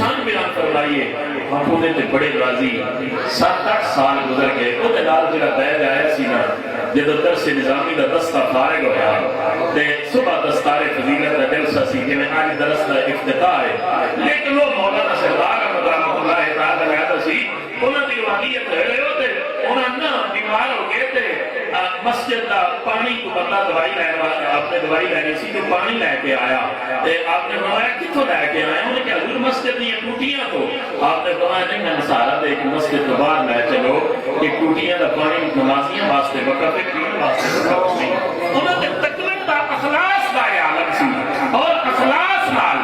شان بیان فرمائیے آپ نے تے بڑے راضی 7-8 سال گزر گئے وہ نال جڑا بیگ آیا سی نا جدو درس نظامی دا دستہ فارغ ہویا تے صبح دستار فضیلت دا جلسہ سی کہ میں آج درس دا افتتاح ہے لیکن وہ مولانا سردار احمد رحمۃ اللہ تعالی علیہ سی انہاں دی واقعیت رہے ہوتے انہاں نا بیمار ہو گئے تھے مسجد دا پانی کو بندہ دوائی لے آپ نے دوائی لینی سی تو پانی لے کے آیا تے آپ نے فرمایا کتوں لے کے آیا انہوں نے کہا حضور مسجد دی ٹوٹیاں تو آپ نے فرمایا نہیں میں سارا دے کہ مسجد تو باہر لے چلو کہ ٹوٹیاں دا پانی نمازیاں واسطے وقت ہے پین واسطے وقت نہیں انہوں نے تکلیف دا اخلاص دا عالم سی اور اخلاص نال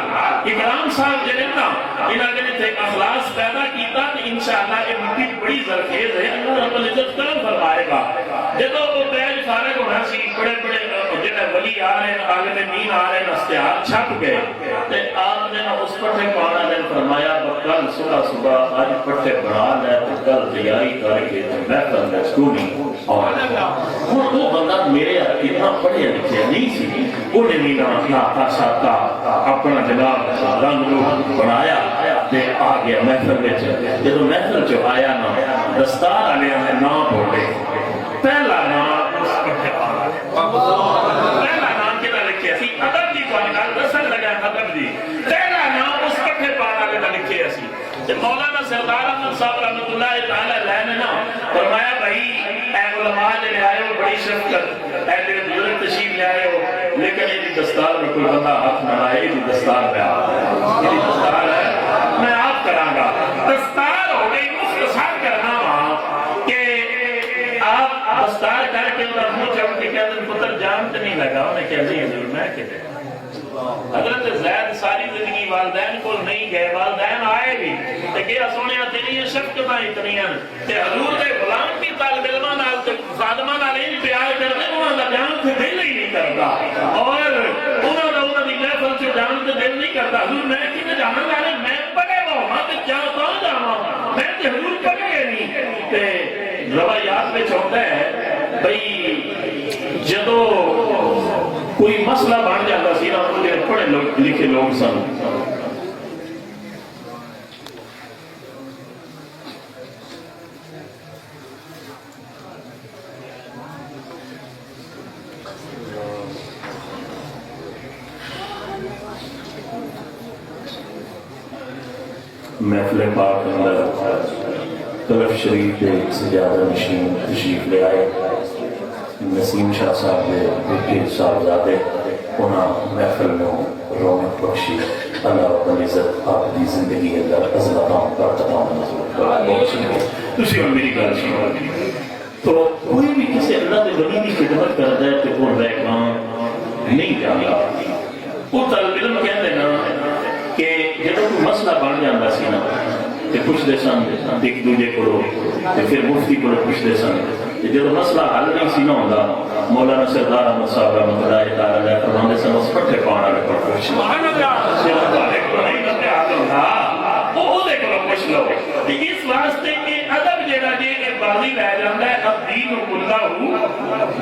اکرام صاحب جنہیں نا انہاں نے تے اخلاص پیدا کیتا تو انشاءاللہ یہ مٹی بڑی زرخیز ہے اللہ رب العزت کرم فرمائے گا جدو وہ بیج فارغ ہونا سی بڑے بڑے جنہیں ولی آ رہے ہیں عالم دین آ رہے ہیں اشتہار چھپ گئے تے آپ نے اس پٹھے پانا نے فرمایا کل صبح صبح آج پٹھے بنا لے تو کل تیاری کر کے محفل میں سکونی اور وہ بندہ میرے اتنا پڑھے لکھے نہیں سی انہیں بھی ناتا شاتا اپنا جناب رنگ روح بنایا تے آ گیا محفل میں جب محفل جو آیا نا دستار آلے ہمیں نام بولے پہلا نام اس پٹھے پانا پہلا نام کتا لکھے سی ادب جی کو نکال دسن لگا ادب جی پہلا نام اس پٹھے پانا کتا لکھے سی مولانا سردار احمد صاحب رحمۃ اللہ تعالی علیہ نے نا فرمایا بھائی اے علماء لے آئے ہو بڑی شفقت اے میرے بزرگ تشریف لے آئے ہو لیکن یہ دستار میں کوئی بندہ ہاتھ نہ لائے یہ دستار میں آپ یہ دستار ہے میں آپ کراں گا دستار ہو گئی مختصر کرنا وہاں کہ آپ دستار کر کے انہوں منہ چڑھ کے کہتے ہیں پتر جان تو نہیں لگا انہیں کہا نہیں حضور میں کہتے ہیں حضرت زید ساری زندگی والدین کو نہیں گئے والدین آئے بھی تے کہ سونے تیری شفقتاں اتنی ہیں تے حضور دے غلام بھی طالب علماں نال تے خادماں نال ان پیار کرتے انہاں دا جان تے دل ہی نہیں کرتا اور انہاں دی محفل چ جان تے دل نہیں کرتا حضور میں کیویں جانن والے میں پڑھے ہواں تے کیا تو جاواں میں تے حضور پڑھے نہیں تے روایات وچ ہوندا ہے بھئی جدوں کوئی مسئلہ بن جاتا سی نا مجھے پڑھے لکھے لوگ سن محفل پاک اندر طلب شریف کے سجادہ نشین تشریف لے آئے نسیم شاہ صاحب نے بیٹے صاحبزادے انہاں محفل میں رونق بخشی اللہ رب العزت آپ دی زندگی اندر عظمتاں برکتاں نزول کرے تسی اور میری گل سنو تو کوئی بھی کسی اللہ کے ولی کی خدمت کرتا ہے تو وہ رہکام نہیں جاتا وہ طالب علم کہتے ہیں نا کہ جب کوئی مسئلہ بن جاتا سی نا تے پوچھتے سن ایک دوجے کو پھر مفتی کو پوچھتے سن جب مسئلہ حل نہیں سی نہ ہوتا مولانا سردار احمد صاحب رحمۃ اللہ تعالی علیہ فرماندے سن اس پٹھے پانا لے پر پوچھ سبحان اللہ صرف والے کو نہیں کرتے آدم تھا وہ دے کو پوچھ لو اس واسطے کہ ادب جڑا جی یہ بازی لے جاندا ہے اب دین کلہ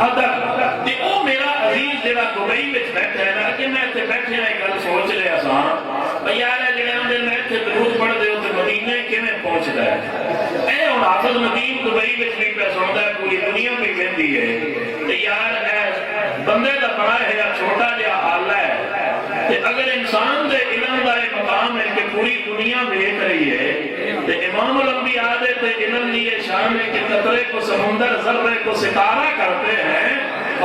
ادب تے او میرا عزیز جڑا دبئی وچ بیٹھا ہے نا کہ میں تے بیٹھے ایک گل سوچ رہا سا بھئی یار جڑے اندر میں تے درود پڑھ دے تے مدینے کیویں پہنچدا ہے اے ہن حافظ ندیم دبئی وچ بھی پہ سندا ہے پوری دنیا میں ویندی ہے تے یار بندے دا بڑا ہے چھوٹا جہا حال ہے تے اگر انسان دے علم دا ایک مقام ہے کہ پوری دنیا دیکھ رہی ہے تے امام الانبیاء دے تے علم دی شان ہے کہ قطرے کو سمندر ذرے کو ستارہ کرتے ہیں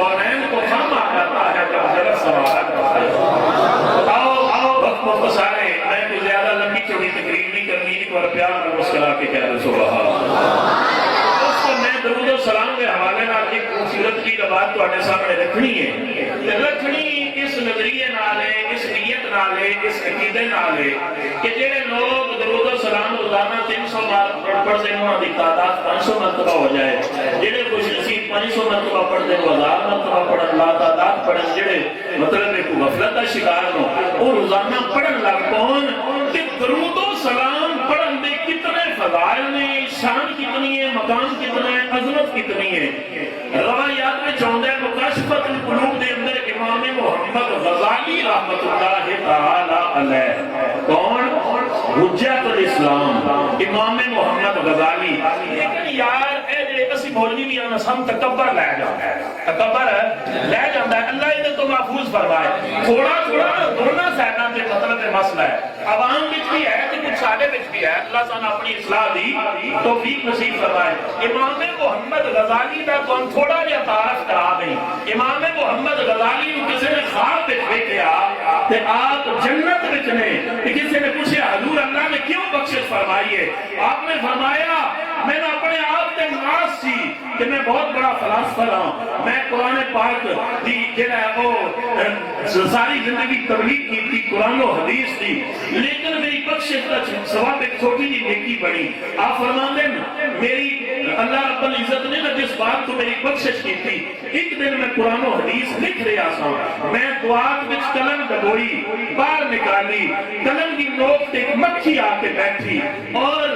اور عین کو خم آ جاتا ہے جب جلد سوارا کرتا ہے آؤ وقت مختصارے میں کوئی زیادہ لمبی چوڑی تقریر نہیں کرنی ایک بار پیار میں مسکرا کے کہہ دو سبحان اللہ میں درود و سلام کے حوالے نال ایک خوبصورت کی بات تواڈے سامنے رکھنی ہے رکھنی اس نظریے نال ہے اس نیت نال ہے اس عقیدے نال ہے کہ جڑے لوگ درود و سلام روزانہ 300 بار پڑھتے ہیں انہاں دی تعداد 500 مرتبہ ہو جائے جڑے خوش نصیب 500 مرتبہ پڑھتے ہیں 1000 مرتبہ پڑھن لا تعداد پڑھن جڑے مطلب ہے کو غفلت کا شکار ہو وہ روزانہ پڑھن لگ پون کہ درود و سلام پڑھن دے کتنے فضائل نے شان کتنی ہے مقام کتنا ہے عظمت کتنی ہے روایات میں چاہتا ہے مکاشفت القلوب دے اندر امام محمد غزالی رحمت اللہ تعالی علیہ کون حجت الاسلام امام محمد غزالی. لیکن یار اے جے اسی مولوی بھی آنا سم تکبر لے جاتا ہے, تکبر لے جاتا ہے. اللہ ادھر تو محفوظ فرمائے. تھوڑا تھوڑا دونوں سائڈاں تے مطلب مسئلہ ہے, عوام وچ بھی ہے تے کچھ ساڈے وچ بھی ہے. اللہ سان اپنی اصلاح دی توفیق نصیب فرمائے. امام محمد غزالی دا کون تھوڑا جہا تعارف کرا دیں. امام محمد غزالی کو کسی نے خواب وچ ویکھیا تے آپ جنت وچ نے, کسی نے پوچھا حضور اللہ نے کیوں بخشش فرمائی ہے؟ آپ نے فرمایا میں نے اپنے آپ تے ناز سی کہ میں بہت بڑا فلاسفہ ہوں, میں قرآن پاک دی جڑا ہے وہ ساری زندگی تبلیغ کی تھی, قرآن و حدیث تھی, لیکن میری بخشش کا ثواب ایک چھوٹی جی نیکی بنی. آپ فرماندے میری اللہ رب العزت نے نہ جس بات کو میری بخشش کی تھی, ایک دن میں قرآن و حدیث لکھ رہا سا, میں دعات وچ قلم دبوئی باہر نکالی, قلم کی نوک تے ایک مکھی آ کے بیٹھی اور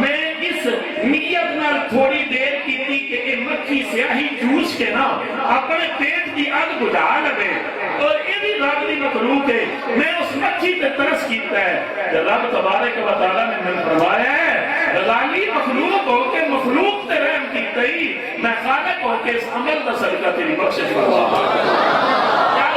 میں اس نیت نال تھوڑی دیر کی تھی کہ یہ مکھی سیاہی چوس کے نا اپنے پیٹ کی اگ بجھا لے, اور یہ بھی رب دی مخلوق ہے. میں اس مکھی تے ترس کیتا ہے کہ رب تبارک و تعالی نے میں فرمایا ہے غزالی مخلوق ہو کے مخلوق تے رحم کیتا ہی, میں خالق ہو کے اس عمل دا صدقہ تیری بخشش فرمایا.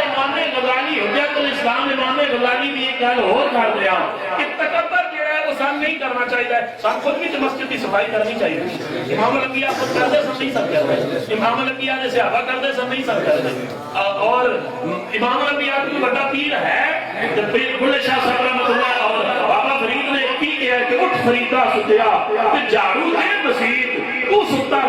امام غزالی حجت الاسلام امام غزالی بھی ایک گل اور کر دیا کہ تکبر جو ہے وہ سن نہیں کرنا چاہیے. سن خود بھی تو مسجد کی صفائی کرنی چاہیے. امام الانبیاء خود کرتے سن نہیں سن کرتے, امام الانبیاء نے صحابہ کرتے سن نہیں سن کرتے, اور امام الانبیاء کو بڑا پیر ہے بلے شاہ صاحب رحمۃ اللہ اور بابا فرید نے کی کیا کہ اٹھ فریدا ستیا کہ جھاڑو دے مسجد تو ستا